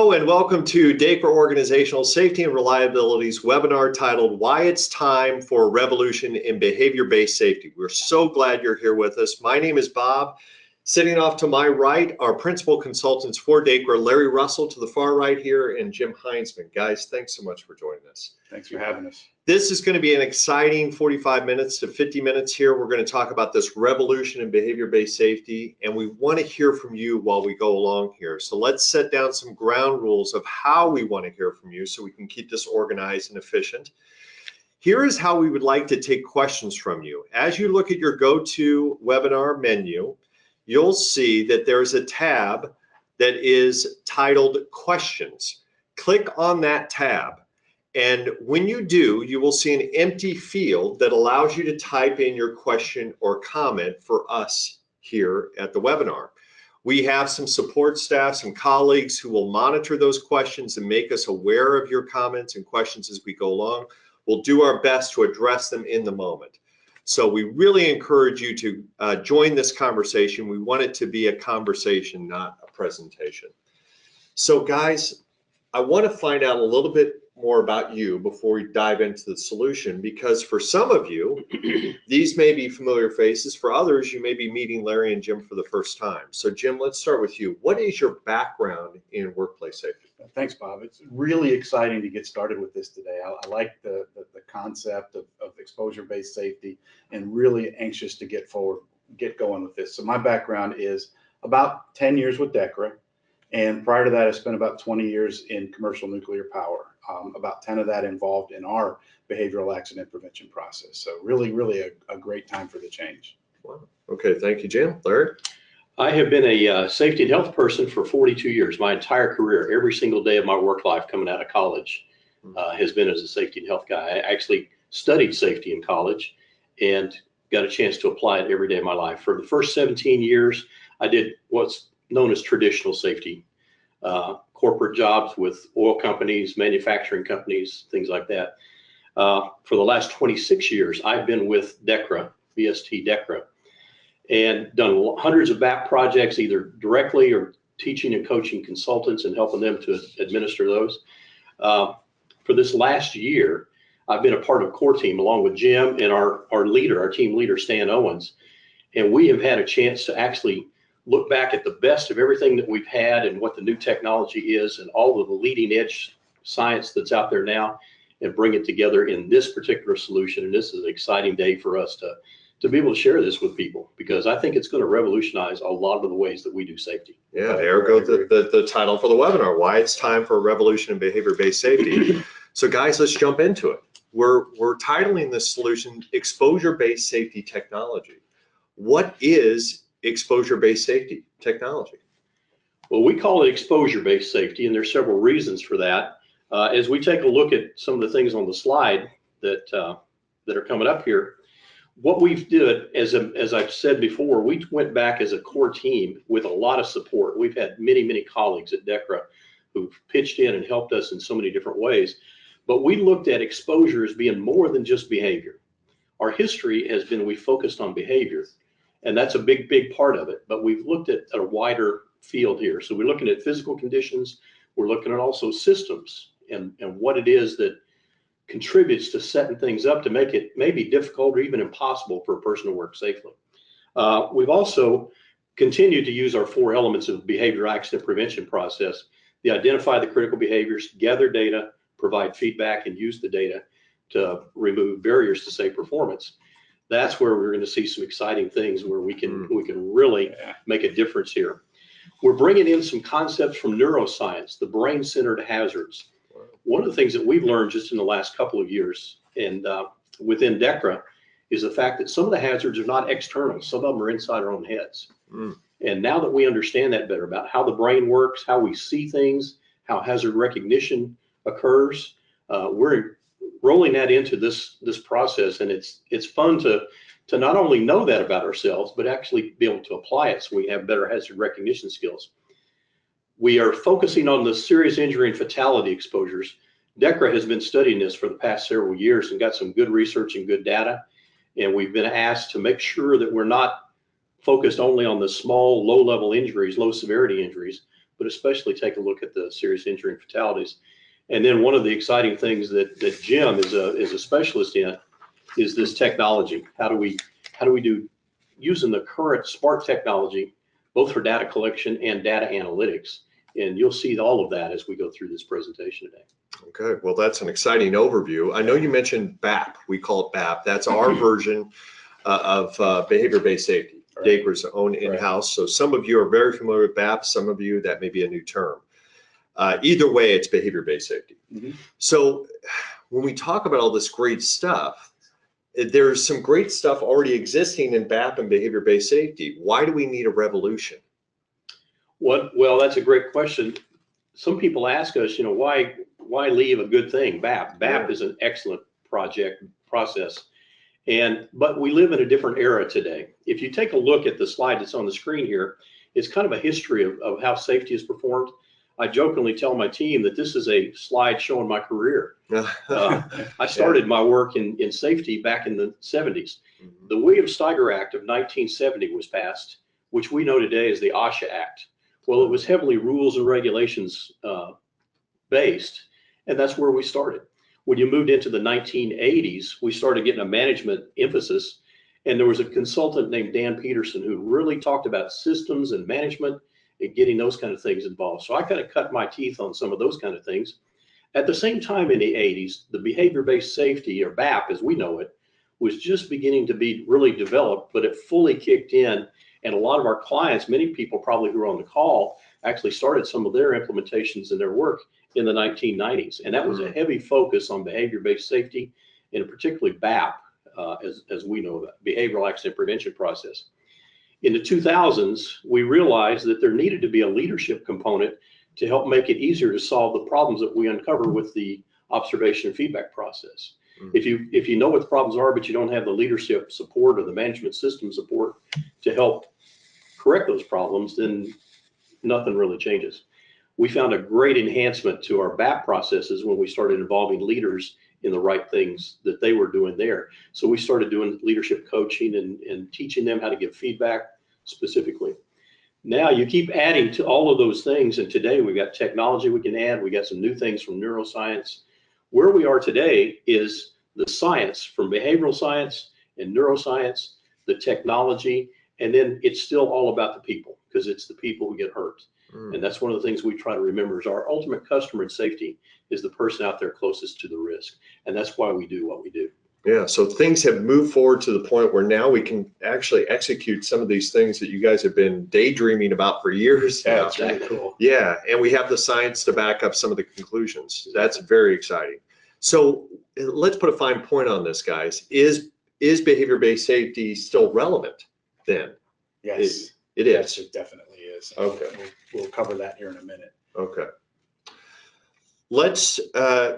Hello and welcome to DEKRA Organizational Safety and Reliability's webinar titled Why It's Time for a Revolution in Behavior-Based Safety. We're so glad you're here with us. My name is Bob. Sitting off to my right are principal consultants for DEKRA, Larry Russell to the far right here, and Jim Heinzman. Guys, thanks so much for joining us. Thanks for having us. This is going to be an exciting 45 minutes to 50 minutes here. We're going to talk about this revolution in behavior-based safety, and we want to hear from you while we go along here. So let's set down some ground rules of how we want to hear from you so we can keep this organized and efficient. Here is how we would like to take questions from you. As you look at your GoToWebinar menu, you'll see that there's a tab that is titled Questions. Click on that tab. And when you do, you will see an empty field that allows you to type in your question or comment for us here at the webinar. We have some support staff, some colleagues who will monitor those questions and make us aware of your comments and questions as we go along. We'll do our best to address them in the moment. So we really encourage you to join this conversation. We want it to be a conversation, not a presentation. So guys, I want to find out a little bit more about you before we dive into the solution, because for some of you, these may be familiar faces. For others, you may be meeting Larry and Jim for the first time. So Jim, let's start with you. What is your background in workplace safety? Thanks, Bob. It's really exciting to get started with this today. I like the concept of exposure-based safety and really anxious to get going with this. So my background is about 10 years with DEKRA. And prior to that, I spent about 20 years in commercial nuclear power, about 10 of that involved in our behavioral accident prevention process. So really a great time for the change. Wow. Okay, thank you, Jim. Larry? I have been a safety and health person for 42 years. My entire career, every single day of my work life coming out of college has been as a safety and health guy. I actually studied safety in college and got a chance to apply it every day of my life. For the first 17 years, I did what's known as traditional safety, corporate jobs with oil companies, manufacturing companies, things like that. For the last 26 years, I've been with DEKRA, BST DEKRA, and done hundreds of BAP projects, either directly or teaching and coaching consultants and helping them to administer those. For this last year, I've been a part of core team along with Jim and our team leader, Stan Owens, and we have had a chance to actually look back at the best of everything that we've had and what the new technology is and all of the leading edge science that's out there now and bring it together in this particular solution. And this is an exciting day for us to be able to share this with people, because I think it's going to revolutionize a lot of the ways that we do safety. Yeah, there goes the title for the webinar, Why It's Time for a Revolution in Behavior-Based Safety. So guys, let's jump into it. We're titling this solution Exposure-Based Safety Technology. What is exposure-based safety technology? Well, we call it exposure-based safety, and there's several reasons for that. As we take a look at some of the things on the slide that are coming up here, what we've did, as I've said before, we went back as a core team with a lot of support. We've had many colleagues at DEKRA who've pitched in and helped us in so many different ways. But we looked at exposure as being more than just behavior. Our history has been we focused on behavior, and that's a big part of it. But we've looked at a wider field here. So we're looking at physical conditions. We're looking at also systems and what it is that contributes to setting things up to make it maybe difficult or even impossible for a person to work safely. We've also continued to use our 4 elements of behavior accident prevention process: the identify the critical behaviors, gather data, provide feedback, and use the data to remove barriers to safe performance. That's where we're going to see some exciting things where we can really make a difference here. We're bringing in some concepts from neuroscience, the brain-centered hazards. One of the things that we've learned just in the last couple of years and within DEKRA is the fact that some of the hazards are not external. Some of them are inside our own heads. And now that we understand that better about how the brain works, how we see things, how hazard recognition occurs, we're rolling that into this process, and it's fun to not only know that about ourselves, but actually be able to apply it so we have better hazard recognition skills. We are focusing on the serious injury and fatality exposures. DEKRA has been studying this for the past several years and got some good research and good data, and we've been asked to make sure that we're not focused only on the small, low-level injuries, low-severity injuries, but especially take a look at the serious injury and fatalities. And then one of the exciting things that Jim is a specialist in is this technology. How do we do using the current smart technology, both for data collection and data analytics? And you'll see all of that as we go through this presentation today. Okay, well, that's an exciting overview. I know you mentioned BAP. We call it BAP. That's our version of behavior-based safety, Right. DEKRA's own in-house. So some of you are very familiar with BAP. Some of you, that may be a new term. Either way, it's behavior-based safety. Mm-hmm. So when we talk about all this great stuff, there's some great stuff already existing in BAP and behavior-based safety. Why do we need a revolution? Well, that's a great question. Some people ask us, why leave a good thing? BAP is an excellent process. But we live in a different era today. If you take a look at the slide that's on the screen here, it's kind of a history of how safety is performed. I jokingly tell my team that this is a slide showing my career. I started my work in safety back in the 70s. Mm-hmm. The Williams-Steiger Act of 1970 was passed, which we know today as the OSHA Act. Well, it was heavily rules and regulations based, and that's where we started. When you moved into the 1980s, we started getting a management emphasis, and there was a consultant named Dan Peterson who really talked about systems and management and getting those kind of things involved. So I kind of cut my teeth on some of those kind of things. At the same time in the 80s, the behavior-based safety, or BAP as we know it, was just beginning to be really developed, but it fully kicked in. And a lot of our clients, many people probably who are on the call, actually started some of their implementations in their work in the 1990s. And that was a heavy focus on behavior-based safety, and particularly BAP, as we know that, behavioral accident prevention process. In the 2000s, we realized that there needed to be a leadership component to help make it easier to solve the problems that we uncover with the observation and feedback process. Mm-hmm. If you know what the problems are, but you don't have the leadership support or the management system support to help correct those problems, then nothing really changes. We found a great enhancement to our BAP processes when we started involving leaders in the right things that they were doing there. So we started doing leadership coaching and teaching them how to give feedback specifically. Now you keep adding to all of those things, and today we've got technology we can add. We got some new things from neuroscience. Where we are today is the science from behavioral science and neuroscience, the technology, and then it's still all about the people, because it's the people who get hurt. And that's one of the things we try to remember is our ultimate customer in safety is the person out there closest to the risk. And that's why we do what we do. Yeah, so things have moved forward to the point where now we can actually execute some of these things that you guys have been daydreaming about for years now. Yeah, that's really cool. Yeah, and we have the science to back up some of the conclusions. That's very exciting. So let's put a fine point on this, guys. Is behavior-based safety still relevant then? Yes. It Yes, is. it definitely is. Okay. We'll cover that here in a minute. Okay. Let's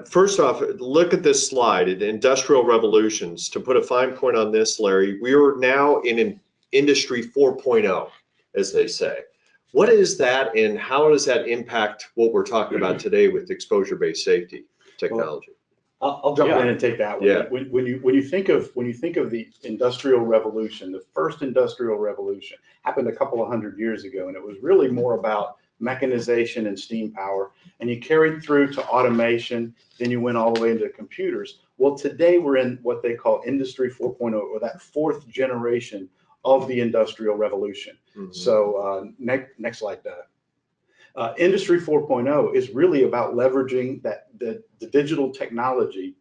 first off look at this slide, industrial revolutions. To put a fine point on this, Larry, we are now in an industry 4.0, as they say. What is that, and how does that impact what we're talking about today with exposure-based safety technology? I'll jump in and take that one. Yeah. When you think of the industrial revolution, the first industrial revolution happened a couple of hundred years ago, and it was really more about mechanization and steam power. And you carried through to automation, then you went all the way into computers. Well, today we're in what they call Industry 4.0, or that fourth generation of the industrial revolution. Mm-hmm. So next slide, Doug. Industry 4.0 is really about leveraging the digital technology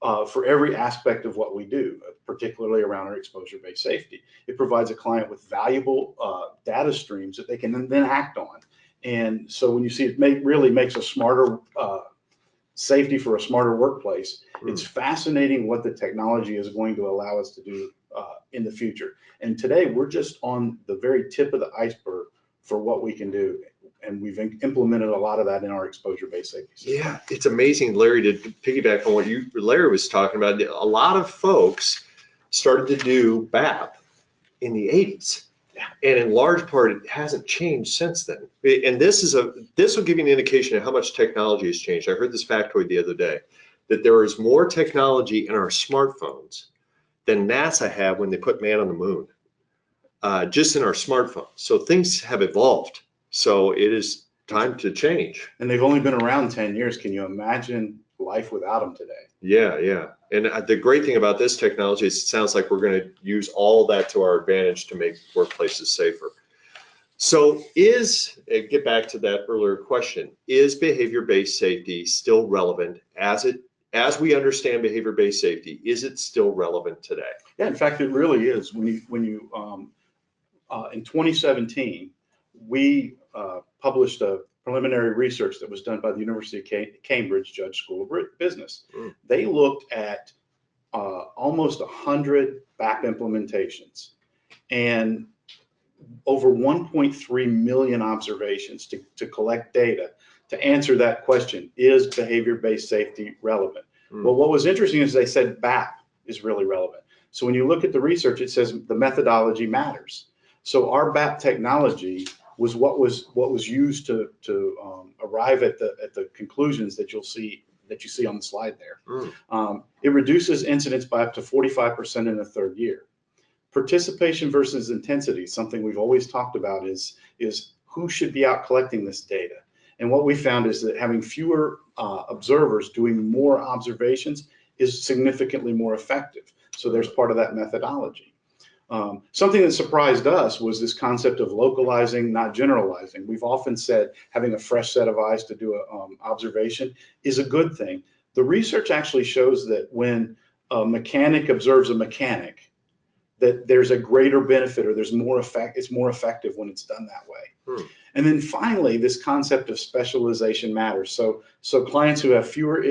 for every aspect of what we do, particularly around our exposure-based safety. It provides a client with valuable data streams that they can then act on. And so when you see it really makes a smarter safety for a smarter workplace, it's fascinating what the technology is going to allow us to do in the future. And today we're just on the very tip of the iceberg for what we can do. And we've implemented a lot of that in our exposure-based safety system. Yeah, it's amazing, Larry, to piggyback on what Larry was talking about. A lot of folks started to do BAP in the 80s. And in large part, it hasn't changed since then. And this will give you an indication of how much technology has changed. I heard this factoid the other day, that there is more technology in our smartphones than NASA had when they put man on the moon, just in our smartphones. So things have evolved. So it is time to change. And they've only been around 10 years. Can you imagine life without them today? Yeah, yeah. And the great thing about this technology is it sounds like we're going to use all that to our advantage to make workplaces safer. So get back to that earlier question, is behavior-based safety still relevant as we understand behavior-based safety? Is it still relevant today? Yeah, in fact, it really is. In 2017, we published a preliminary research that was done by the University of Cambridge Judge School of Business. They looked at almost 100 BAP implementations and over 1.3 million observations to collect data to answer that question, is behavior-based safety relevant? Well, what was interesting is they said BAP is really relevant. So when you look at the research, it says the methodology matters. So our BAP technology was what was used to arrive at the conclusions that you see on the slide there. It reduces incidents by up to 45% in the third year. Participation versus intensity, something we've always talked about, is who should be out collecting this data. And what we found is that having fewer observers doing more observations is significantly more effective. So there's part of that methodology. Something that surprised us was this concept of localizing, not generalizing. We've often said having a fresh set of eyes to do an observation is a good thing. The research actually shows that when a mechanic observes a mechanic, that there's a greater benefit, or there's more effect. It's more effective when it's done that way. And then finally, this concept of specialization matters. So clients who have fewer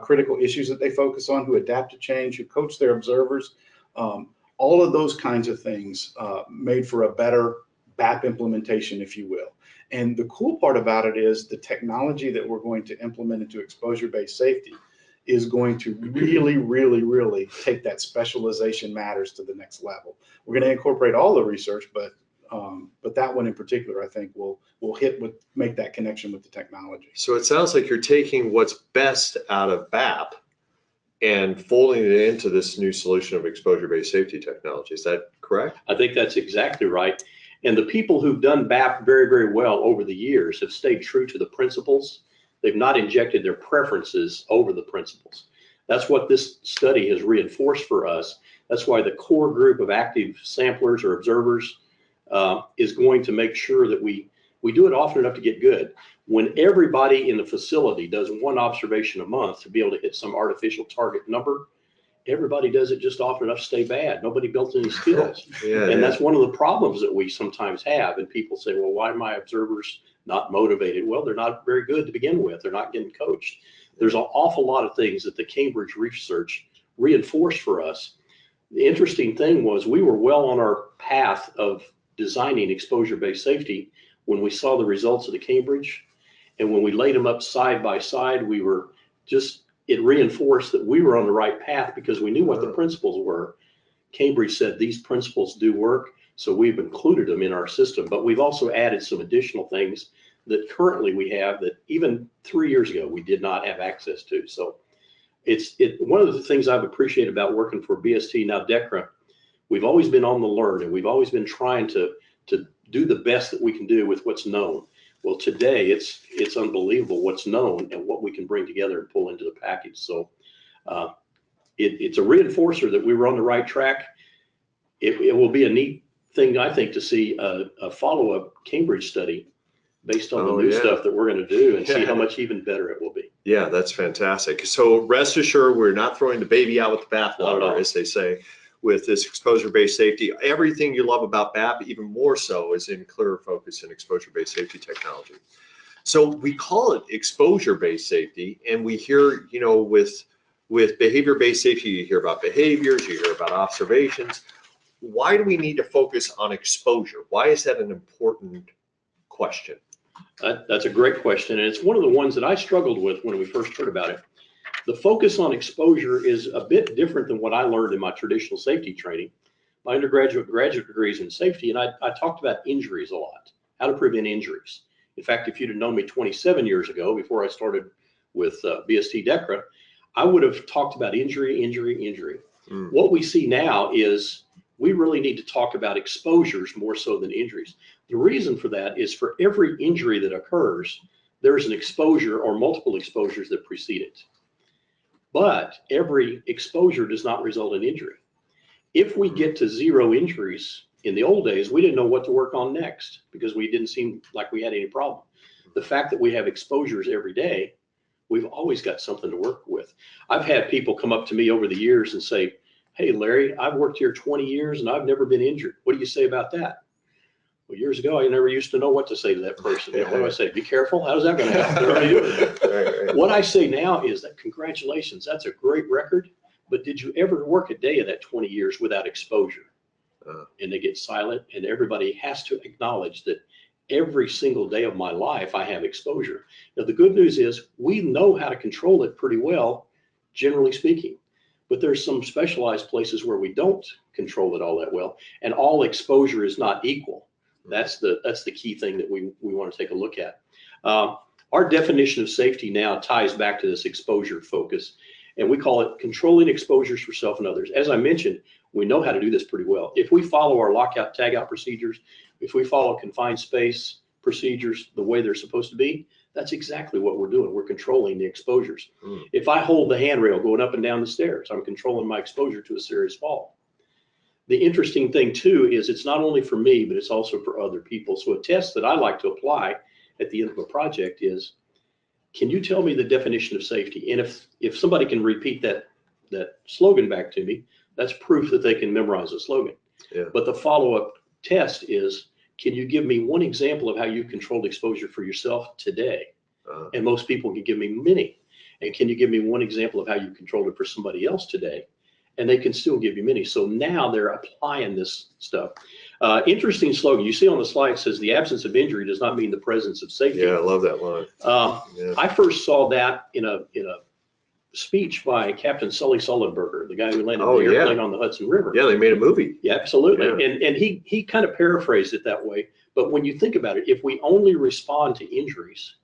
critical issues that they focus on, who adapt to change, who coach their observers, all of those kinds of things made for a better BAP implementation, if you will. And the cool part about it is the technology that we're going to implement into exposure-based safety is going to really, really, really take that specialization matters to the next level. We're going to incorporate all the research, but that one in particular, I think, will make that connection with the technology. So it sounds like you're taking what's best out of BAP and folding it into this new solution of exposure-based safety technology. Is that correct? I think that's exactly right. And the people who've done BAP very, very well over the years have stayed true to the principles. They've not injected their preferences over the principles. That's what this study has reinforced for us. That's why the core group of active samplers or observers is going to make sure that we do it often enough to get good. When everybody in the facility does one observation a month to be able to hit some artificial target number, everybody does it just often enough to stay bad. Nobody built any skills. That's one of the problems that we sometimes have. And people say, well, why are my observers not motivated? Well, they're not very good to begin with. They're not getting coached. There's an awful lot of things that the Cambridge research reinforced for us. The interesting thing was we were well on our path of designing exposure-based safety when we saw the results of the Cambridge. And when we laid them up side by side, it reinforced that we were on the right path because we knew what the principles were. Cambridge said these principles do work, so we've included them in our system, but we've also added some additional things that currently we have that even 3 years ago we did not have access to. So it's one of the things I've appreciated about working for BST, now DEKRA. We've always been on the learn, and we've always been trying to do the best that we can do with what's known. Well, today it's unbelievable what's known and what we can bring together and pull into the package. So it's a reinforcer that we were on the right track. It will be a neat thing, I think, to see a follow-up Cambridge study based on the new stuff that we're going to do and see how much even better it will be. Yeah, that's fantastic. So rest assured, we're not throwing the baby out with the bathwater, as they say, with this exposure-based safety. Everything you love about BAP, even more so, is in clear focus in exposure-based safety technology. So we call it exposure-based safety, and we hear, with behavior-based safety, you hear about behaviors, you hear about observations. Why do we need to focus on exposure? Why is that an important question? That's a great question, and it's one of the ones that I struggled with when we first heard about it. The focus on exposure is a bit different than what I learned in my traditional safety training. My undergraduate and graduate degrees in safety, and I talked about injuries a lot, how to prevent injuries. In fact, if you'd have known me 27 years ago, before I started with BST DEKRA, I would have talked about injury. What we see now is we really need to talk about exposures more so than injuries. The reason for that is for every injury that occurs, there's an exposure or multiple exposures that precede it. But every exposure does not result in injury. If we get to 0 injuries, in the old days, we didn't know what to work on next because we didn't seem like we had any problem. The fact that we have exposures every day, we've always got something to work with. I've had people come up to me over the years and say, hey, Larry, I've worked here 20 years and I've never been injured. What do you say about that? Well, years ago, I never used to know what to say to that person. What do I say? Be careful. How's that going to help? They're already doing it. Right. What I say now is that congratulations, that's a great record. But did you ever work a day of that 20 years without exposure? And they get silent, and everybody has to acknowledge that every single day of my life, I have exposure. Now, the good news is we know how to control it pretty well, generally speaking. But there's some specialized places where we don't control it all that well, and all exposure is not equal. That's the key thing that we want to take a look at. Our definition of safety now ties back to this exposure focus, and we call it controlling exposures for self and others. As I mentioned, we know how to do this pretty well. If we follow our lockout tagout procedures, if we follow confined space procedures the way they're supposed to be, that's exactly what we're doing. We're controlling the exposures. If I hold the handrail going up and down the stairs, I'm controlling my exposure to a serious fall. The interesting thing too is it's not only for me, but it's also for other people. So a test that I like to apply at the end of a project is, can you tell me the definition of safety? And if somebody can repeat that slogan back to me, that's proof that they can memorize a slogan. Yeah. But the follow-up test is, can you give me one example of how you controlled exposure for yourself today? And most people can give me many. And can you give me one example of how you controlled it for somebody else today? And they can still give you many. So now they're applying this stuff. Interesting slogan. You see on the slide, it says the absence of injury does not mean the presence of safety. Yeah, I love that line. Yeah. I first saw that in a speech by Captain Sully Sullenberger, the guy who landed the airplane on the Hudson River. Yeah, they made a movie. Yeah, absolutely. Yeah. And he kind of paraphrased it that way. But when you think about it, if we only respond to injuries,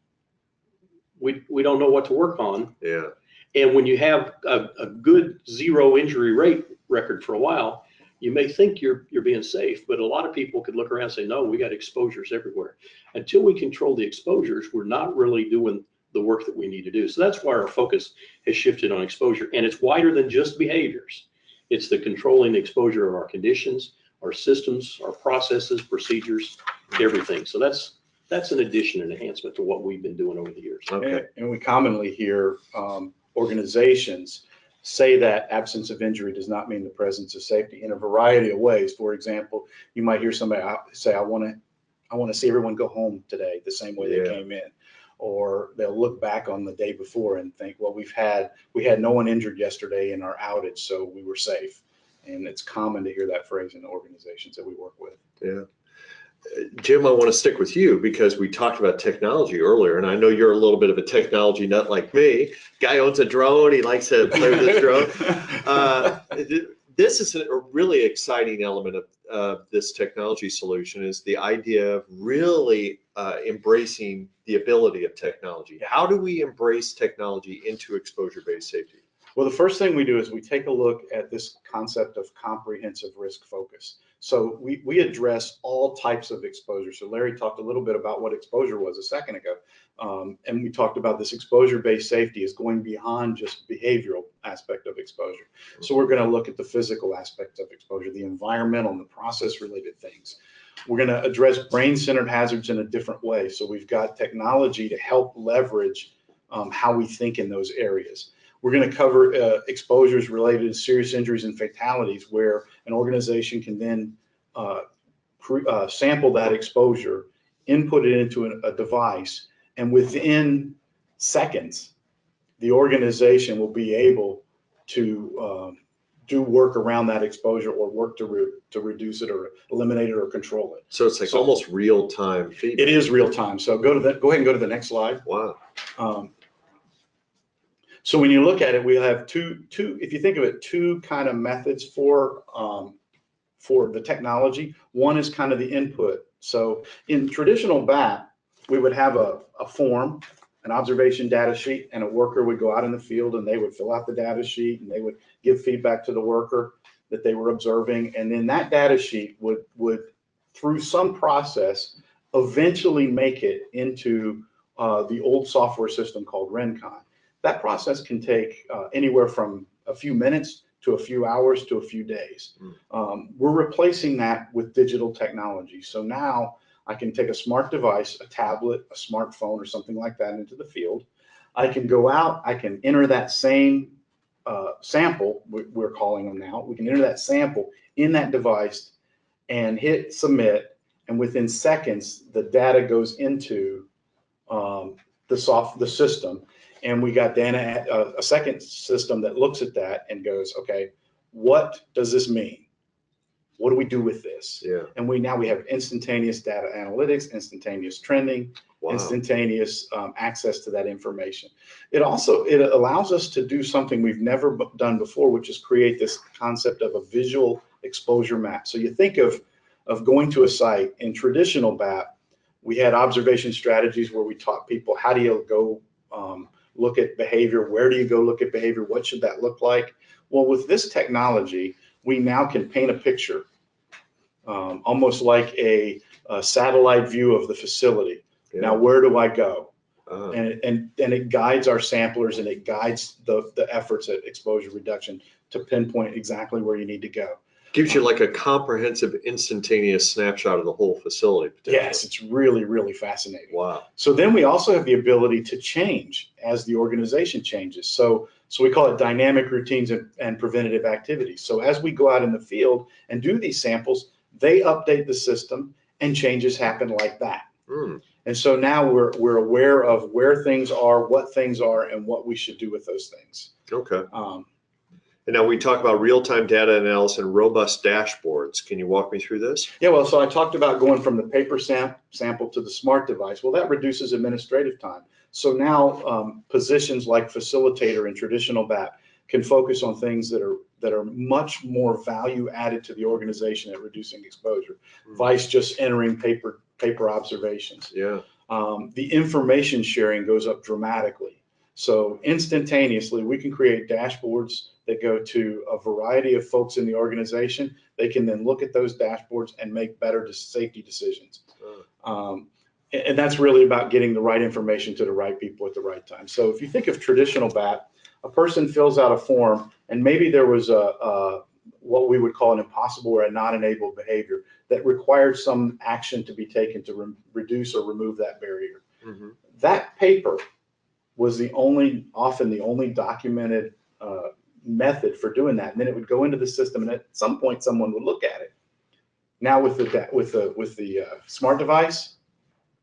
we don't know what to work on. Yeah. And when you have a good 0 injury rate record for a while, you may think you're being safe, but a lot of people could look around and say, no, we got exposures everywhere. Until we control the exposures, we're not really doing the work that we need to do. So that's why our focus has shifted on exposure. And it's wider than just behaviors. It's the controlling the exposure of our conditions, our systems, our processes, procedures, everything. So that's an addition and enhancement to what we've been doing over the years. Okay. And we commonly hear organizations say that absence of injury does not mean the presence of safety in a variety of ways. For example, you might hear somebody say, I want to see everyone go home today the same way they came in. Or they'll look back on the day before and think, well, we had no one injured yesterday in our outage, so we were safe. And it's common to hear that phrase in the organizations that we work with. Yeah. Jim, I want to stick with you because we talked about technology earlier, and I know you're a little bit of a technology nut like me. Guy owns a drone. He likes to play with his drone. This is a really exciting element of this technology solution is the idea of really embracing the ability of technology. How do we embrace technology into exposure-based safety? Well, the first thing we do is we take a look at this concept of comprehensive risk focus. So we address all types of exposure. So Larry talked a little bit about what exposure was a second ago. And we talked about this exposure-based safety is going beyond just behavioral aspect of exposure. So we're going to look at the physical aspects of exposure, the environmental and the process-related things. We're going to address brain-centered hazards in a different way. So we've got technology to help leverage how we think in those areas. We're going to cover exposures related to serious injuries and fatalities, where an organization can then sample that exposure, input it into a device, and within seconds, the organization will be able to do work around that exposure or work to reduce it or eliminate it or control it. So it's like almost real-time feedback. It is real time. So go ahead and go to the next slide. Wow. So when you look at it, we have two, if you think of it, two kind of methods for the technology. One is kind of the input. So in traditional BAT, we would have a form, an observation data sheet, and a worker would go out in the field and they would fill out the data sheet and they would give feedback to the worker. that they were observing, and then that data sheet would through some process eventually make it into the old software system called RenCon. That process can take anywhere from a few minutes to a few hours to a few days. We're replacing that with digital technology. So now I can take a smart device, a tablet, a smartphone, or something like that into the field. I can go out, I can enter that same sample, we're calling them now. We can enter that sample in that device and hit submit, and within seconds, the data goes into the system, and we got then a second system that looks at that and goes, okay, what does this mean? What do we do with this? Yeah. And we have instantaneous data analytics, instantaneous trending, Wow. instantaneous access to that information. It allows us to do something we've never done before, which is create this concept of a visual exposure map. So you think of going to a site. In traditional BAP, we had observation strategies where we taught people, how do you go look at behavior? Where do you go look at behavior? What should that look like? Well, with this technology, we now can paint a picture, almost like a satellite view of the facility. Yeah. Now, where do I go? And it guides our samplers, and it guides the efforts at exposure reduction to pinpoint exactly where you need to go. Gives you like a comprehensive, instantaneous snapshot of the whole facility. Yes, it's really, really fascinating. Wow. So then we also have the ability to change as the organization changes. So we call it dynamic routines and preventative activities. So as we go out in the field and do these samples, they update the system and changes happen like that. And so now we're aware of where things are, what things are, and what we should do with those things. Okay. And now we talk about real-time data analysis and robust dashboards. Can you walk me through this? Yeah, well, so I talked about going from the paper sample to the smart device. Well, that reduces administrative time. So now positions like facilitator in traditional BAP can focus on things that are much more value added to the organization at reducing exposure. Vice just entering paper observations. Yeah. The information sharing goes up dramatically. So instantaneously, we can create dashboards that go to a variety of folks in the organization. They can then look at those dashboards and make better safety decisions. And that's really about getting the right information to the right people at the right time. So if you think of traditional BAP, a person fills out a form, and maybe there was what we would call an impossible or a non-enabled behavior that required some action to be taken to reduce or remove that barrier. That paper was often the only documented method for doing that, and then it would go into the system, and at some point someone would look at it. Now with the smart device,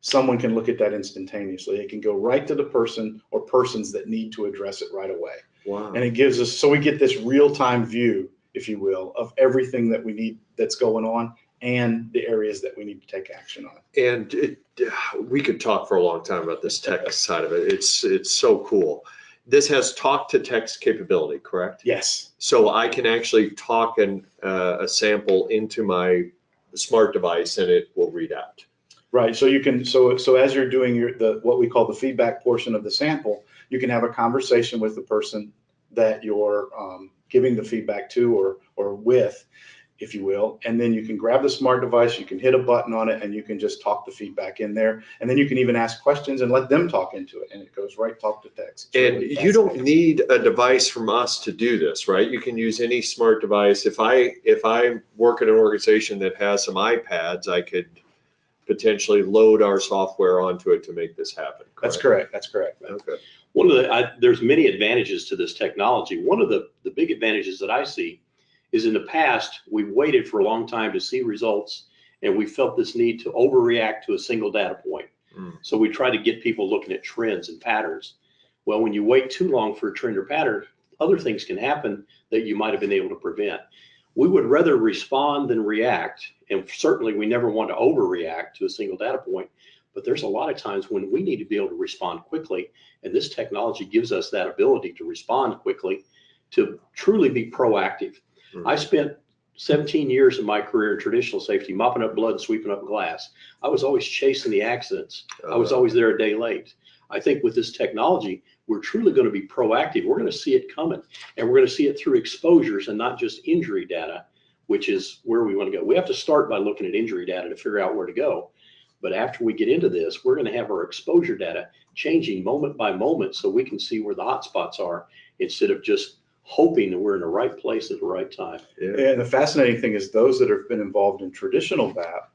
someone can look at that instantaneously. It can go right to the person or persons that need to address it right away. Wow. And it gives us, so we get this real-time view, if you will, of everything that we need that's going on and the areas that we need to take action on. And we could talk for a long time about this tech side of it. It's so cool. This has talk to text capability, correct? Yes. So I can actually talk a sample into my smart device, and it will read out. Right. So you can, so as you're doing what we call the feedback portion of the sample, you can have a conversation with the person that you're giving the feedback to or with, if you will, and then you can grab the smart device, you can hit a button on it, and you can just talk the feedback in there, and then you can even ask questions and let them talk into it, and it goes right talk to text. And really you don't need a device from us to do this, right? You can use any smart device. If I work in an organization that has some iPads, I could potentially load our software onto it to make this happen. Correct? That's correct. That's correct. Okay. There's many advantages to this technology. One of the big advantages that I see is in the past, we waited for a long time to see results, and we felt this need to overreact to a single data point. So we try to get people looking at trends and patterns. Well, when you wait too long for a trend or pattern, other things can happen that you might have been able to prevent. We would rather respond than react, and certainly we never want to overreact to a single data point, but there's a lot of times when we need to be able to respond quickly, and this technology gives us that ability to respond quickly, to truly be proactive. I spent 17 years of my career in traditional safety, mopping up blood and sweeping up glass. I was always chasing the accidents. I was always there a day late. I think with this technology, we're truly going to be proactive. We're going to see it coming, and we're going to see it through exposures and not just injury data, which is where we want to go. We have to start by looking at injury data to figure out where to go. But after we get into this, we're going to have our exposure data changing moment by moment so we can see where the hot spots are instead of just hoping that we're in the right place at the right time. Yeah. And the fascinating thing is those that have been involved in traditional BAP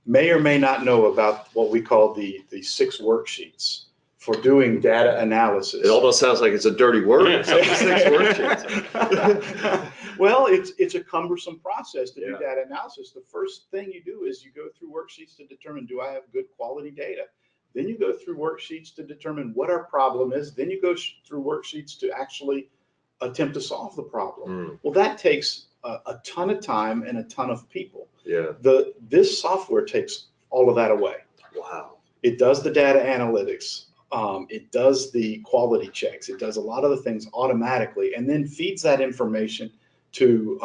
may or may not know about what we call the 6 worksheets for doing data analysis. It almost sounds like it's a dirty word. 6 worksheets. Well, it's a cumbersome process to do data analysis. The first thing you do is you go through worksheets to determine, do I have good quality data? Then you go through worksheets to determine what our problem is. Then you go through worksheets to actually attempt to solve the problem. Well, that takes a ton of time and a ton of people. Yeah. This software takes all of that away. Wow. It does the data analytics. It does the quality checks. It does a lot of the things automatically, and then feeds that information to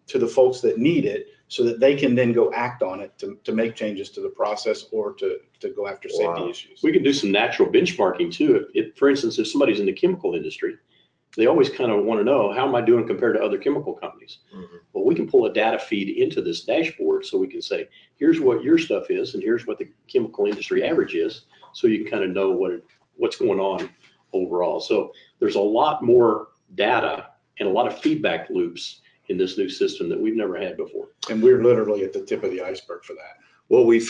the folks that need it, so that they can then go act on it to make changes to the process or to go after safety issues. We can do some natural benchmarking too. If, for instance, if somebody's in the chemical industry, they always kind of want to know, how am I doing compared to other chemical companies? Well, we can pull a data feed into this dashboard so we can say, here's what your stuff is, and here's what the chemical industry average is, so you can kind of know what's going on overall. So there's a lot more data and a lot of feedback loops in this new system that we've never had before. And we're literally at the tip of the iceberg for that. Well, we've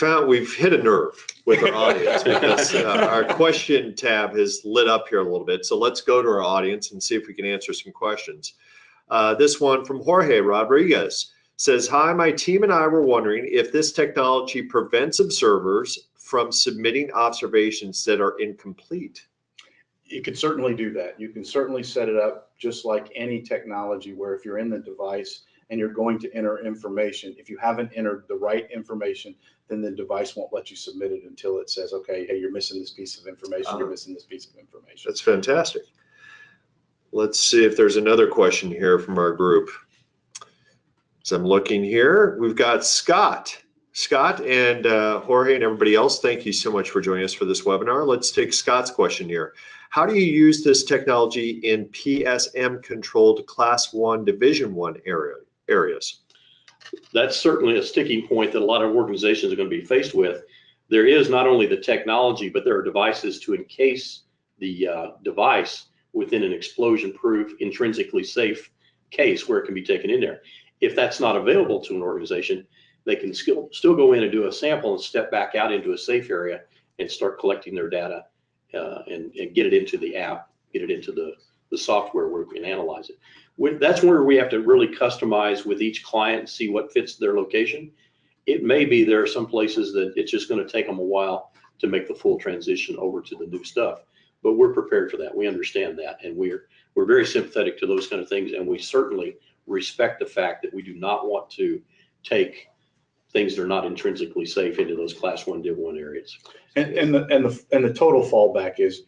hit a nerve with our audience because our question tab has lit up here a little bit. So let's go to our audience and see if we can answer some questions. This one from Jorge Rodriguez says, hi, my team and I were wondering if this technology prevents observers from submitting observations that are incomplete. You could certainly do that. You can certainly set it up just like any technology, where if you're in the device and you're going to enter information, if you haven't entered the right information, then the device won't let you submit it until it says, okay, hey, you're missing this piece of information, you're missing this piece of information. That's fantastic. Let's see if there's another question here from our group. So I'm looking here. We've got Scott. Scott and Jorge and everybody else, thank you so much for joining us for this webinar. Let's take Scott's question here. How do you use this technology in PSM-controlled Class 1, Division 1 areas? That's certainly a sticking point that a lot of organizations are going to be faced with. There is not only the technology, but there are devices to encase the device within an explosion-proof, intrinsically safe case where it can be taken in there. If that's not available to an organization, they can still go in and do a sample and step back out into a safe area and start collecting their data and get it into the app, get it into the software where we can analyze it. That's where we have to really customize with each client and see what fits their location. It may be there are some places that it's just going to take them a while to make the full transition over to the new stuff, but we're prepared for that. We understand that, and we're very sympathetic to those kind of things, and we certainly respect the fact that we do not want to take things that are not intrinsically safe into those Class 1 Div 1 areas. And the total fallback is,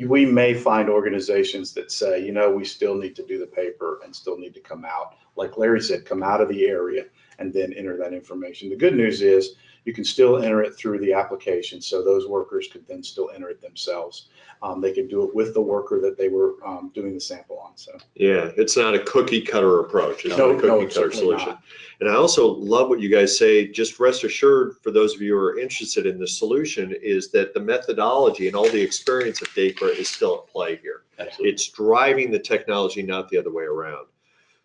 we may find organizations that say, we still need to do the paper and still need to come out. Like Larry said, come out of the area and then enter that information. The good news is you can still enter it through the application, so those workers could then still enter it themselves. They could do it with the worker that they were doing the sample on. So yeah, it's not a cookie cutter approach. It's not a cookie cutter solution. Not. And I also love what you guys say. Just rest assured, for those of you who are interested in the solution, is that the methodology and all the experience of DEKRA is still at play here. Absolutely. It's driving the technology, not the other way around.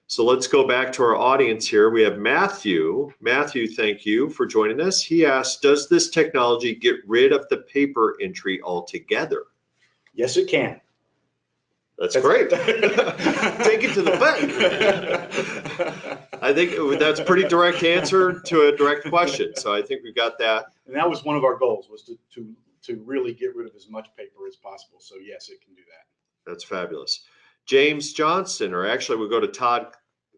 So let's go back to our audience here. We have Matthew. Matthew, thank you for joining us. He asked, does this technology get rid of the paper entry altogether? Yes, it can. That's great. Take it to the bank. I think that's a pretty direct answer to a direct question. So I think we got that. And that was one of our goals, was to really get rid of as much paper as possible. So yes, it can do that. That's fabulous. James Johnston, or actually we'll go to Todd.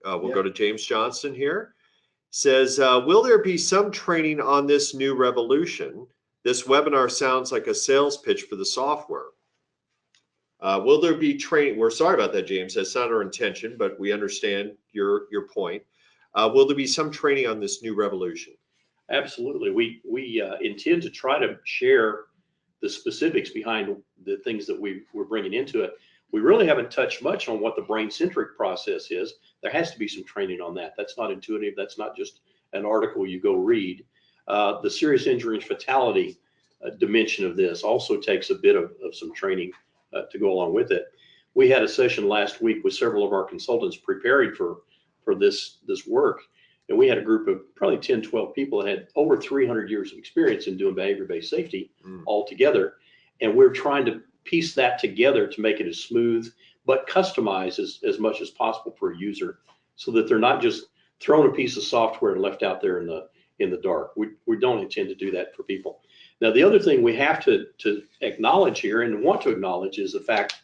We'll go to James Johnston here. Says, will there be some training on this new revolution? This webinar sounds like a sales pitch for the software. Will there be training? We're sorry about that, James. That's not our intention, but we understand your point. Will there be some training on this new revolution? Absolutely. We intend to try to share the specifics behind the things that we're bringing into it. We really haven't touched much on what the brain-centric process is. There has to be some training on that. That's not intuitive. That's not just an article you go read. The serious injury and fatality dimension of this also takes a bit of some training to go along with it. We had a session last week with several of our consultants preparing for this work. And we had a group of probably 10, 12 people that had over 300 years of experience in doing behavior-based safety all together. And we're trying to piece that together to make it as smooth, but customize as much as possible for a user so that they're not just thrown a piece of software and left out there in the dark. We don't intend to do that for people. Now, the other thing we have to acknowledge here and want to acknowledge is the fact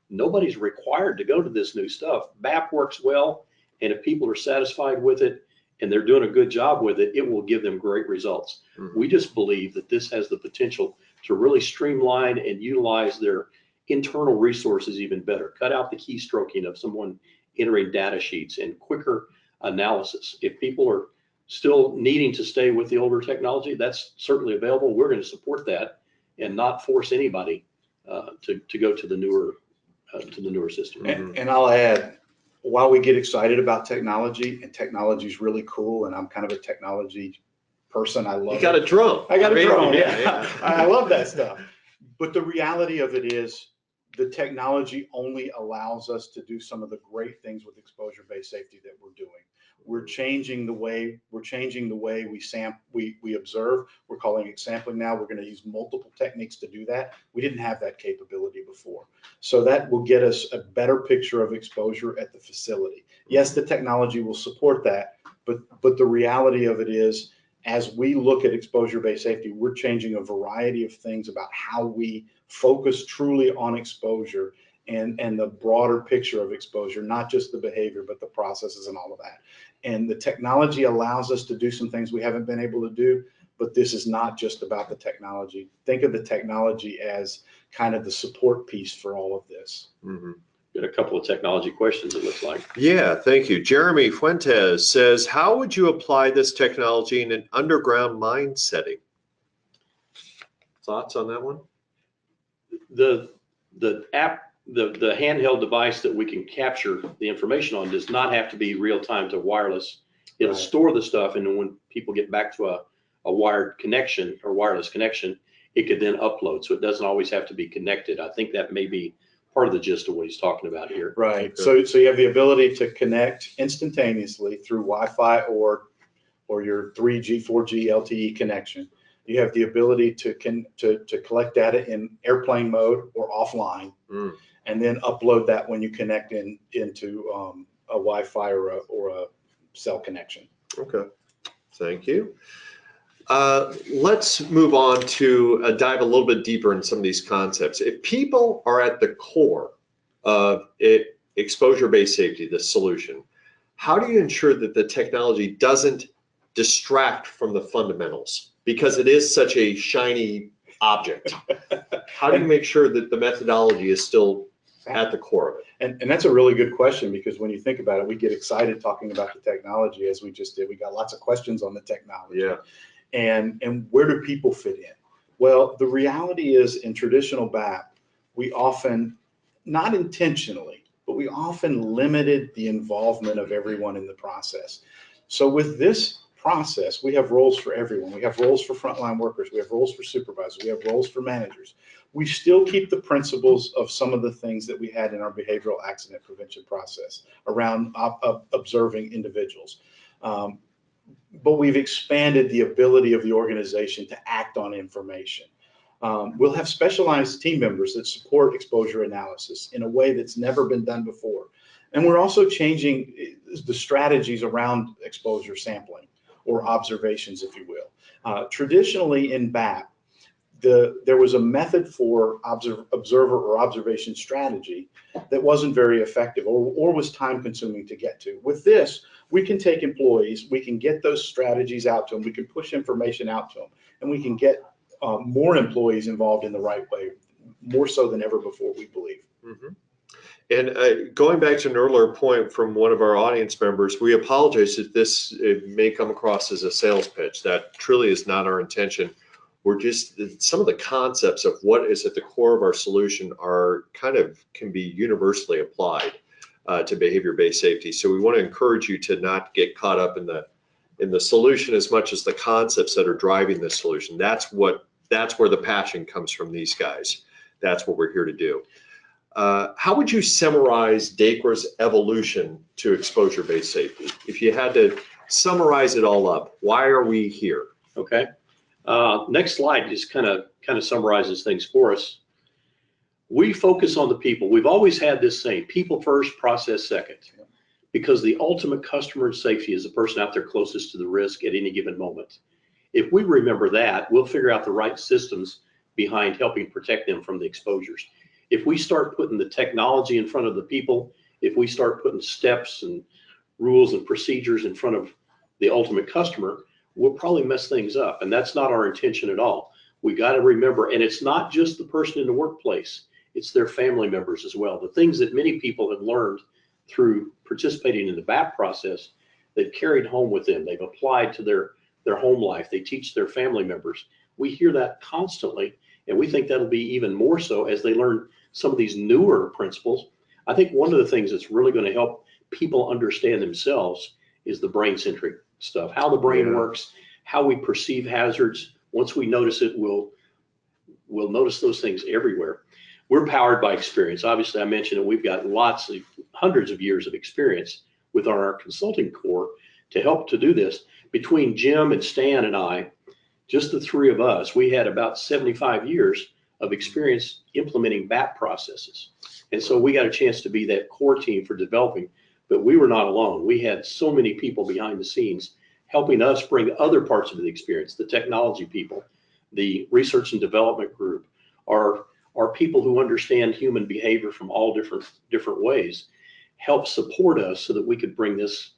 nobody's required to go to this new stuff. BAP works well, and if people are satisfied with it and they're doing a good job with it, it will give them great results. We just believe that this has the potential to really streamline and utilize their internal resources even better. Cut out the keystroking of someone entering data sheets and quicker analysis. If people are still needing to stay with the older technology, that's certainly available. We're going to support that and not force anybody to go to the newer system. And I'll add, while we get excited about technology, and technology is really cool, and I'm kind of a technology person. I love. You got a drone. I got a drone. Yeah. I love that stuff. But the reality of it is, the technology only allows us to do some of the great things with exposure-based safety that we're doing. We're changing the way we observe. We're calling it sampling now. We're going to use multiple techniques to do that. We didn't have that capability before. So that will get us a better picture of exposure at the facility. Yes, the technology will support that, but the reality of it is, as we look at exposure-based safety, we're changing a variety of things about how we focus truly on exposure and the broader picture of exposure, not just the behavior, but the processes and all of that. And the technology allows us to do some things we haven't been able to do, but this is not just about the technology. Think of the technology as kind of the support piece for all of this. Got a couple of technology questions, it looks like. Yeah, thank you. Jeremy Fuentes says, how would you apply this technology in an underground mine setting? Thoughts on that one? The handheld device that we can capture the information on does not have to be real time to wireless. It'll store the stuff, and then when people get back to a wired connection or wireless connection, it could then upload. So it doesn't always have to be connected. I think that may be part of the gist of what he's talking about here. Right. So you have the ability to connect instantaneously through Wi-Fi or your 3G, 4G LTE connection. You have the ability to collect data in airplane mode or offline, and then upload that when you connect into a Wi-Fi or a cell connection. Okay, thank you. Let's move on to dive a little bit deeper in some of these concepts. If people are at the core of exposure-based safety, the solution, how do you ensure that the technology doesn't distract from the fundamentals? Because it is such a shiny object. How do you make sure that the methodology is still at the core of it? And that's a really good question, because when you think about it, we get excited talking about the technology, as we just did. We got lots of questions on the technology. Yeah. And where do people fit in? Well, the reality is, in traditional BAP, we often, not intentionally, but we often limited the involvement of everyone in the process. So with this process, we have roles for everyone. We have roles for frontline workers. We have roles for supervisors. We have roles for managers. We still keep the principles of some of the things that we had in our behavioral accident prevention process around observing individuals. But we've expanded the ability of the organization to act on information. We'll have specialized team members that support exposure analysis in a way that's never been done before. And we're also changing the strategies around exposure sampling, or observations, if you will. Traditionally in BAP, there was a method for observer or observation strategy that wasn't very effective or was time consuming to get to. With this, we can take employees, we can get those strategies out to them, we can push information out to them, and we can get more employees involved in the right way, more so than ever before, we believe. And going back to an earlier point from one of our audience members, we apologize if this may come across as a sales pitch. That truly is not our intention. we're just, some of the concepts of what is at the core of our solution are can be universally applied to behavior-based safety. So we want to encourage you to not get caught up in the solution as much as the concepts that are driving this solution. That's where the passion comes from these guys. That's what we're here to do. How would you summarize DEKRA's evolution to exposure-based safety? If you had to summarize it all up, why are we here? Okay. Next slide just kind of summarizes things for us. We focus on the people. We've always had this saying, people first, process second, because the ultimate customer safety is the person out there closest to the risk at any given moment. If we remember that, we'll figure out the right systems behind helping protect them from the exposures. If we start putting the technology in front of the people, if we start putting steps and rules and procedures in front of the ultimate customer, we'll probably mess things up. And that's not our intention at all. We got to remember, and it's not just the person in the workplace, it's their family members as well. The things that many people have learned through participating in the BAP process, they've carried home with them. They've applied to their home life. They teach their family members. We hear that constantly, and we think that'll be even more so as they learn some of these newer principles. I think one of the things that's really going to help people understand themselves is the brain-centric stuff, how the brain works, how we perceive hazards. Once we notice it, we'll notice those things everywhere. We're powered by experience. Obviously, I mentioned that we've got hundreds of years of experience with our consulting core to help to do this. Between Jim and Stan and I, just the three of us, we had about 75 years of experience implementing BAP processes. And so we got a chance to be that core team for developing, but we were not alone. We had so many people behind the scenes helping us bring other parts of the experience, the technology people, the research and development group, our people who understand human behavior from all different ways, help support us so that we could bring this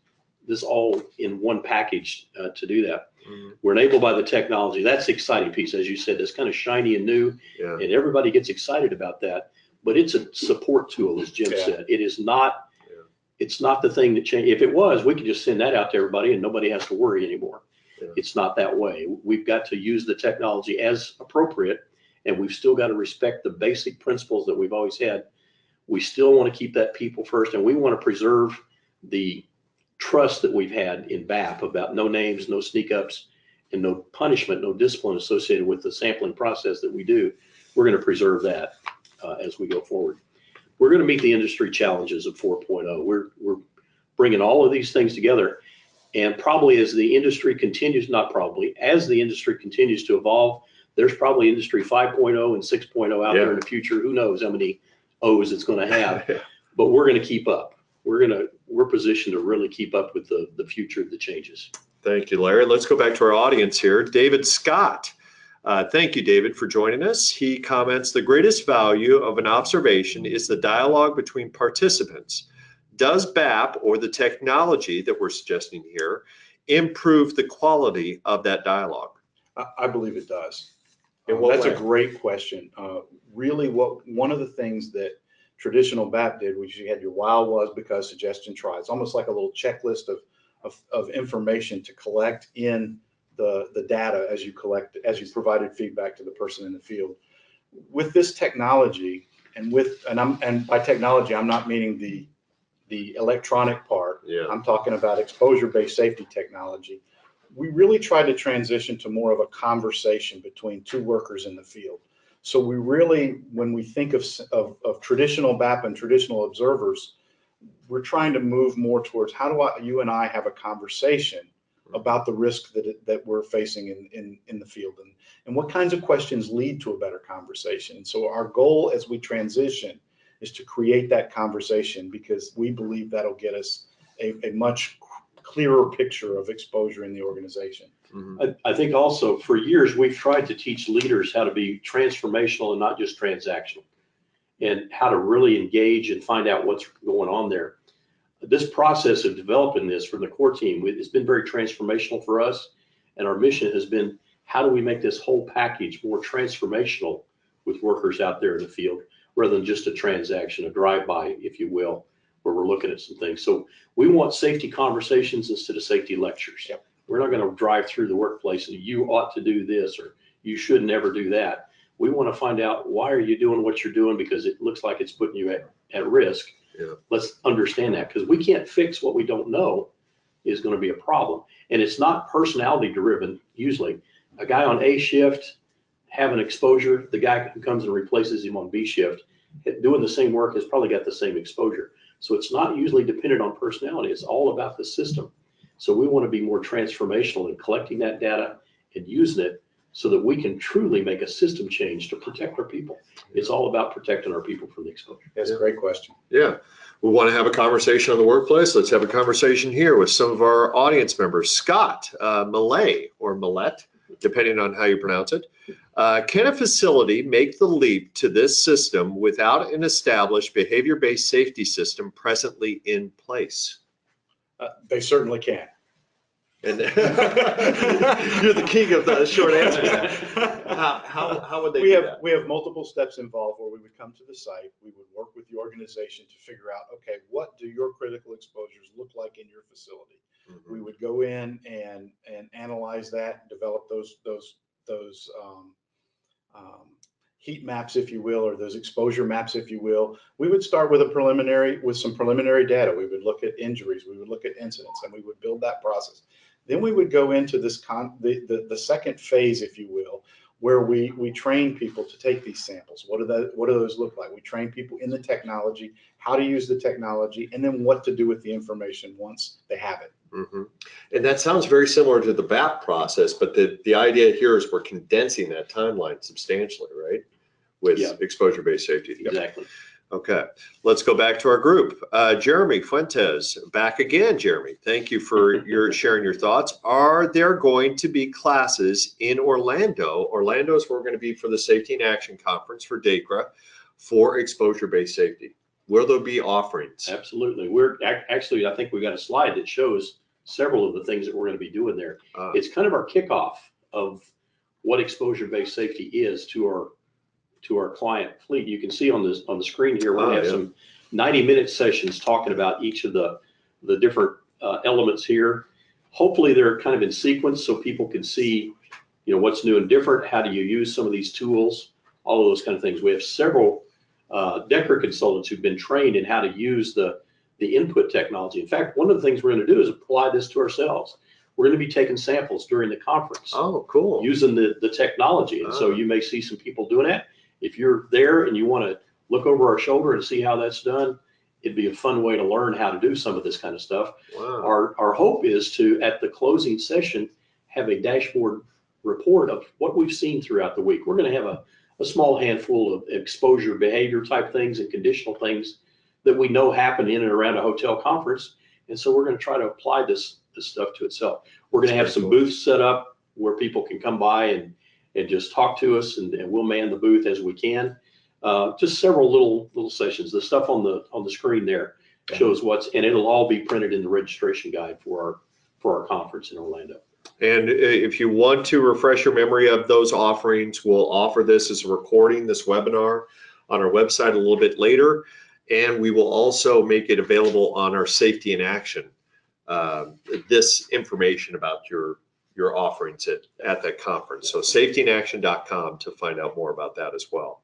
all in one package to do that. Mm-hmm. We're enabled by the technology. That's the exciting piece, as you said, it's kind of shiny and new, and everybody gets excited about that. But it's a support tool, as Jim said. It is not. It's not the thing that change. If it was, we could just send that out to everybody and nobody has to worry anymore. It's not that way. We've got to use the technology as appropriate, and we've still got to respect the basic principles that we've always had. We still want to keep that people first, and we want to preserve the trust that we've had in BAP about no names, no sneak ups, and no punishment, no discipline associated with the sampling process that we do. We're going to preserve that as we go forward. We're going to meet the industry challenges of 4.0. We're bringing all of these things together, and probably as the industry continues, as the industry continues to evolve, there's probably industry 5.0 and 6.0 out there in the future. Who knows how many O's it's going to have, but we're going to keep up. We're positioned to really keep up with the future of the changes. Thank you, Larry. Let's go back to our audience here. David Scott. Thank you, David, for joining us. He comments, the greatest value of an observation is the dialogue between participants. Does BAP, or the technology that we're suggesting here, improve the quality of that dialogue? I believe it does. That's a great question. Really, one of the things that traditional BAP did, which you had your why was, because, suggestion, try. It's almost like a little checklist of information to collect in the data as you provided feedback to the person in the field. With this technology, and by technology, I'm not meaning the electronic part. I'm talking about exposure-based safety technology. We really tried to transition to more of a conversation between two workers in the field. So we really, when we think of traditional BAP and traditional observers, we're trying to move more towards how do you and I have a conversation about the risk that we're facing in the field, and what kinds of questions lead to a better conversation. And so our goal as we transition is to create that conversation, because we believe that'll get us a much clearer picture of exposure in the organization. Mm-hmm. I think also for years we've tried to teach leaders how to be transformational and not just transactional, and how to really engage and find out what's going on there. This process of developing this from the core team, it's been very transformational for us, and our mission has been, how do we make this whole package more transformational with workers out there in the field, rather than just a transaction, a drive-by, if you will, where we're looking at some things. So we want safety conversations instead of safety lectures. We're not going to drive through the workplace and you ought to do this, or you should never do that. We want to find out, why are you doing what you're doing? Because it looks like it's putting you at risk. Yeah. Let's understand that, because we can't fix what we don't know is going to be a problem. And it's not personality driven. Usually a guy on A shift having exposure, the guy who comes and replaces him on B shift doing the same work has probably got the same exposure. So it's not usually dependent on personality. It's all about the system. So we want to be more transformational in collecting that data and using it so that we can truly make a system change to protect our people. It's all about protecting our people from the exposure. That's a great question. Yeah. We want to have a conversation on the workplace. Let's have a conversation here with some of our audience members. Scott Millet, or Millet, depending on how you pronounce it. Can a facility make the leap to this system without an established behavior-based safety system presently in place? They certainly can. And you're the king of the short answer. How would they do that? We have multiple steps involved where we would come to the site. We would work with the organization to figure out, okay, what do your critical exposures look like in your facility? Mm-hmm. We would go in and analyze that, develop those heat maps, if you will, or those exposure maps, if you will. We would start with some preliminary data. We would look at injuries, we would look at incidents, and we would build that process. Then we would go into this the second phase, if you will, where we train people to take these samples. What do those look like? We train people in the technology, how to use the technology, and then what to do with the information once they have it. Mm-hmm. And that sounds very similar to the BAP process, but the idea here is we're condensing that timeline substantially, right? With exposure-based safety. Exactly. Okay, let's go back to our group. Jeremy Fuentes, back again, Jeremy. Thank you for sharing your thoughts. Are there going to be classes in Orlando? Orlando is where we're going to be for the Safety in Action Conference for DEKRA for exposure-based safety. Will there be offerings? Absolutely. We're actually, I think we got a slide that shows several of the things that we're going to be doing there. It's kind of our kickoff of what exposure-based safety is to our client fleet. You can see on the screen here, we're going to have some 90-minute sessions talking about each of the different elements here. Hopefully they're kind of in sequence so people can see, what's new and different. How do you use some of these tools? All of those kind of things. We have several DEKRA consultants who've been trained in how to use the input technology. In fact, one of the things we're going to do is apply this to ourselves. We're going to be taking samples during the conference. Oh, cool. Using the technology. And so you may see some people doing that. If you're there and you want to look over our shoulder and see how that's done, it'd be a fun way to learn how to do some of this kind of stuff. Wow. Our hope is to, at the closing session, have a dashboard report of what we've seen throughout the week. We're going to have a small handful of exposure behavior type things and conditional things that we know happen in and around a hotel conference. And so we're going to try to apply this stuff to itself. We're going to have some booths set up where people can come by and just talk to us, and we'll man the booth as we can. Just several little sessions. The stuff on the screen there shows and it'll all be printed in the registration guide for our conference in Orlando. And if you want to refresh your memory of those offerings, we'll offer this as a recording, this webinar, on our website a little bit later. And we will also make it available on our Safety in Action, this information about your offerings at that conference. So safetyinaction.com to find out more about that as well.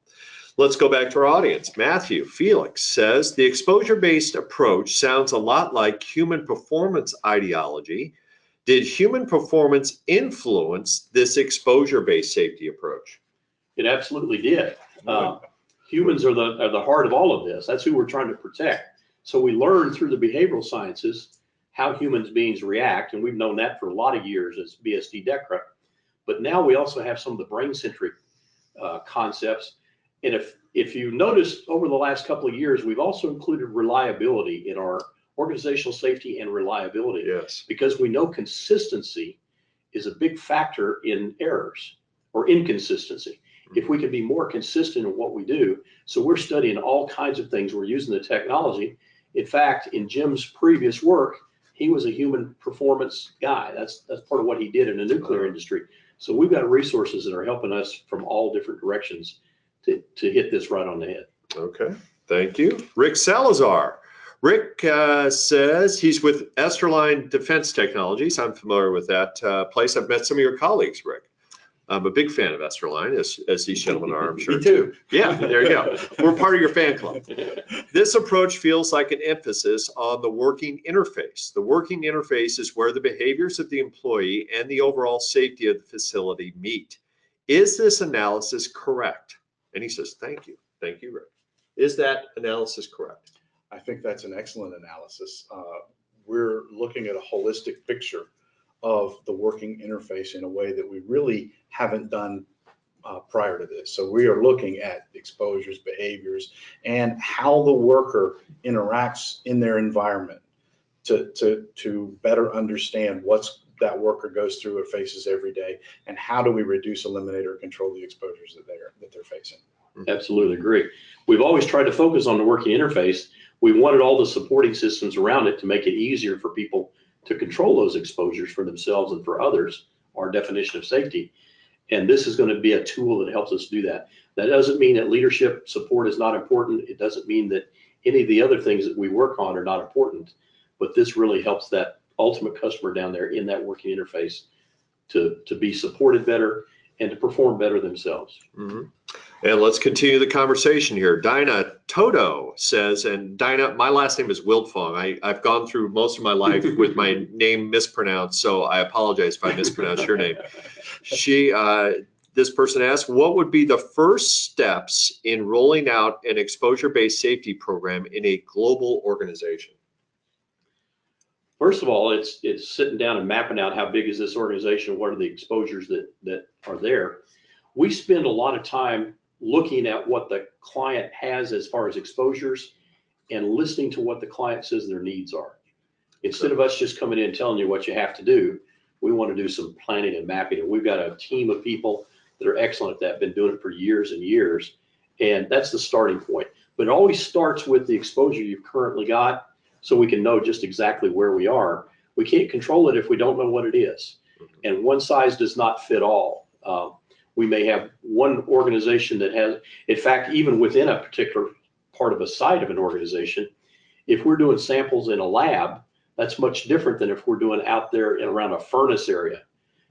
Let's go back to our audience. Matthew Felix says, the exposure-based approach sounds a lot like human performance ideology. Did human performance influence this exposure-based safety approach? It absolutely did. Humans are the heart of all of this. That's who we're trying to protect. So we learn through the behavioral sciences how human beings react, and we've known that for a lot of years as BSD DEKRA. But now we also have some of the brain-centric concepts. And if you noticed over the last couple of years, we've also included reliability in our organizational safety and reliability. Yes. Because we know consistency is a big factor in errors or inconsistency. If we can be more consistent in what we do. So we're studying all kinds of things. We're using the technology. In fact, in Jim's previous work, he was a human performance guy. That's part of what he did in the nuclear industry. So we've got resources that are helping us from all different directions to hit this right on the head. Okay, thank you. Rick Salazar. Rick says he's with Esterline Defense Technologies. I'm familiar with that place. I've met some of your colleagues, Rick. I'm a big fan of Esterline, as these gentlemen are, I'm sure. Me too. Yeah, there you go. We're part of your fan club. This approach feels like an emphasis on the working interface. The working interface is where the behaviors of the employee and the overall safety of the facility meet. Is this analysis correct? And he says, thank you. Thank you, Rick. Is that analysis correct? I think that's an excellent analysis. We're looking at a holistic picture of the working interface in a way that we really haven't done prior to this. So we are looking at exposures, behaviors, and how the worker interacts in their environment to better understand what's that worker goes through or faces every day, and how do we reduce, eliminate, or control the exposures that they're facing. Absolutely agree. We've always tried to focus on the working interface. We wanted all the supporting systems around it to make it easier for people to control those exposures for themselves and for others, our definition of safety. And this is going to be a tool that helps us do that. That doesn't mean that leadership support is not important. It doesn't mean that any of the other things that we work on are not important, but this really helps that ultimate customer down there in that working interface to be supported better and to perform better themselves. Mm-hmm. And let's continue the conversation here. Dinah Toto says, and Dinah, my last name is Wildfong. I've gone through most of my life with my name mispronounced, so I apologize if I mispronounce your name. This person asked, what would be the first steps in rolling out an exposure-based safety program in a global organization? First of all, it's sitting down and mapping out how big is this organization, what are the exposures that are there. We spend a lot of time looking at what the client has as far as exposures and listening to what the client says their needs are. Instead of us just coming in and telling you what you have to do, we want to do some planning and mapping. And we've got a team of people that are excellent at that, been doing it for years and years. And that's the starting point. But it always starts with the exposure you've currently got so we can know just exactly where we are. We can't control it if we don't know what it is. And one size does not fit all. We may have one organization that has, in fact, even within a particular part of a site of an organization, if we're doing samples in a lab, that's much different than if we're doing out there and around a furnace area.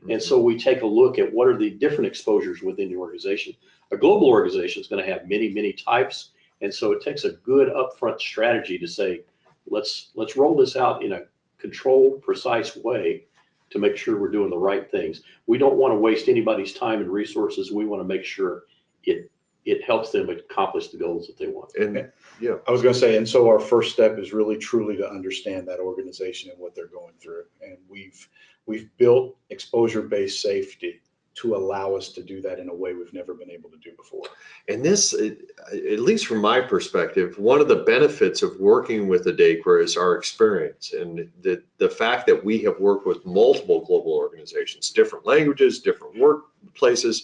And so we take a look at what are the different exposures within the organization. A global organization is going to have many, many types. And so it takes a good upfront strategy to say, let's roll this out in a controlled, precise way to make sure we're doing the right things. We don't want to waste anybody's time and resources. We want to make sure it helps them accomplish the goals that they want. And yeah, I was going to say, and so our first step is really truly to understand that organization and what they're going through. And we've built exposure-based safety to allow us to do that in a way we've never been able to do before. And this, at least from my perspective, one of the benefits of working with the DEKRA is our experience, and the fact that we have worked with multiple global organizations, different languages, different workplaces.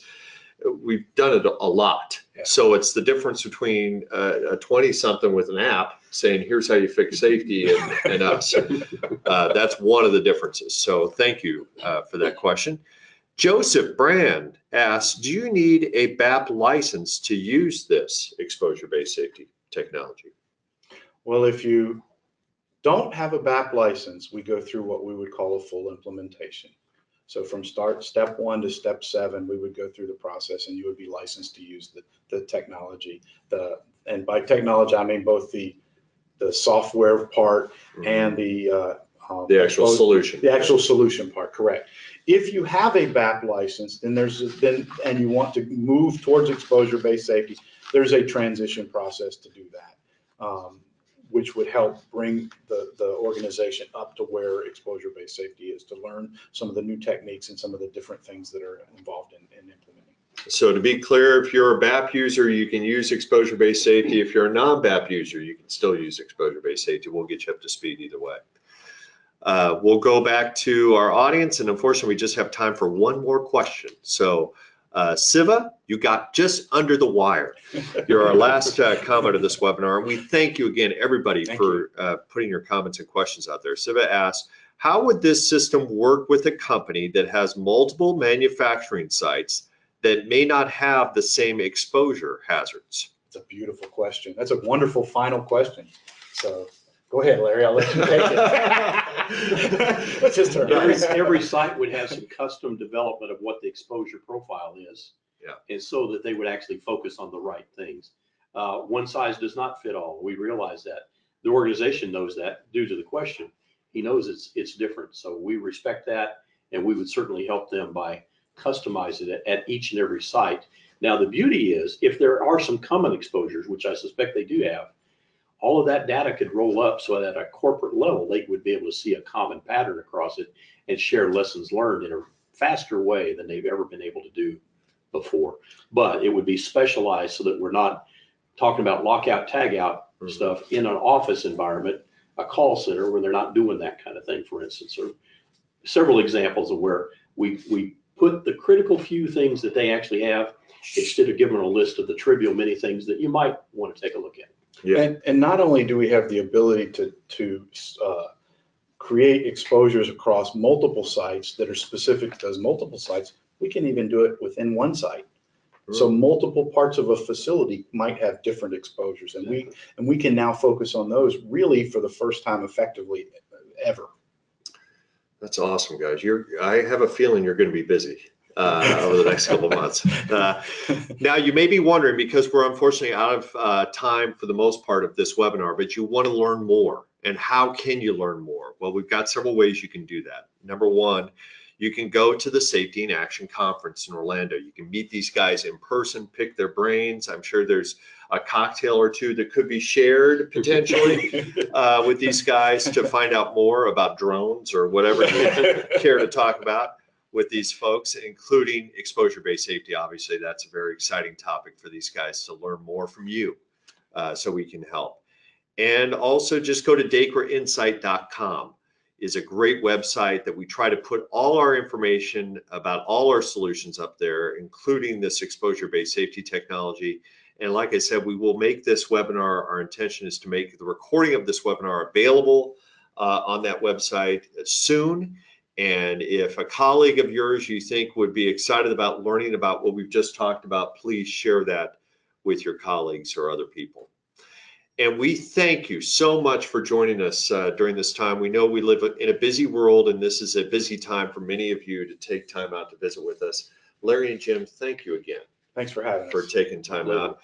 We've done it a lot. Yeah. So it's the difference between a 20-something with an app saying, here's how you fix safety and us. That's one of the differences. So thank you for that question. Joseph Brand asks, do you need a BAP license to use this exposure-based safety technology? Well, if you don't have a BAP license, we go through what we would call a full implementation. So from step 1 to step 7, we would go through the process and you would be licensed to use the technology. And by technology, I mean both the software part and the actual solution. The actual solution part, correct. If you have a BAP license, then and you want to move towards exposure-based safety, there's a transition process to do that, which would help bring the organization up to where exposure-based safety is, to learn some of the new techniques and some of the different things that are involved in implementing. So to be clear, if you're a BAP user, you can use exposure-based safety. If you're a non-BAP user, you can still use exposure-based safety. We'll get you up to speed either way. We'll go back to our audience, and unfortunately, we just have time for one more question. So Siva, you got just under the wire. You're our last comment of this webinar, and we thank you again, everybody, for putting your comments and questions out there. Siva asks, how would this system work with a company that has multiple manufacturing sites that may not have the same exposure hazards? It's a beautiful question. That's a wonderful final question. So go ahead, Larry, I'll let you take it. Let's just turn Every site would have some custom development of what the exposure profile is. Yeah. And so that they would actually focus on the right things. One size does not fit all. We realize that. The organization knows that due to the question. He knows it's different. So we respect that, and we would certainly help them by customizing it at each and every site. Now, the beauty is if there are some common exposures, which I suspect they do have, all of that data could roll up so that at a corporate level, they would be able to see a common pattern across it and share lessons learned in a faster way than they've ever been able to do before. But it would be specialized so that we're not talking about lockout, tagout stuff in an office environment, a call center where they're not doing that kind of thing, for instance, or several examples of where we put the critical few things that they actually have instead of giving them a list of the trivial many things that you might want to take a look at. Yeah. And not only do we have the ability to create exposures across multiple sites that are specific to those multiple sites, we can even do it within one site. So multiple parts of a facility might have different exposures, and we can now focus on those really for the first time effectively ever. That's awesome, guys. I have a feeling you're going to be busy over the next couple of months. Now, you may be wondering, because we're unfortunately out of time for the most part of this webinar, but you want to learn more. And how can you learn more? Well, we've got several ways you can do that. Number one, you can go to the Safety in Action Conference in Orlando. You can meet these guys in person, pick their brains. I'm sure there's a cocktail or two that could be shared potentially with these guys to find out more about drones or whatever you care to talk about with these folks, including exposure-based safety. Obviously, that's a very exciting topic for these guys to learn more from you so we can help. And also just go to DEKRAinsight.com. is a great website that we try to put all our information about all our solutions up there, including this exposure-based safety technology. And like I said, we will make this webinar, our intention is to make the recording of this webinar available on that website soon. And if a colleague of yours you think would be excited about learning about what we've just talked about, please share that with your colleagues or other people. And we thank you so much for joining us during this time. We know we live in a busy world, and this is a busy time for many of you to take time out to visit with us. Larry and Jim, thank you again. Thanks for having us. For taking time out.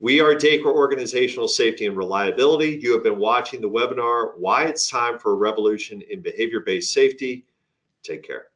We are DEKRA Organizational Safety and Reliability. You have been watching the webinar, Why It's Time for a Revolution in Behavior-Based Safety. Take care.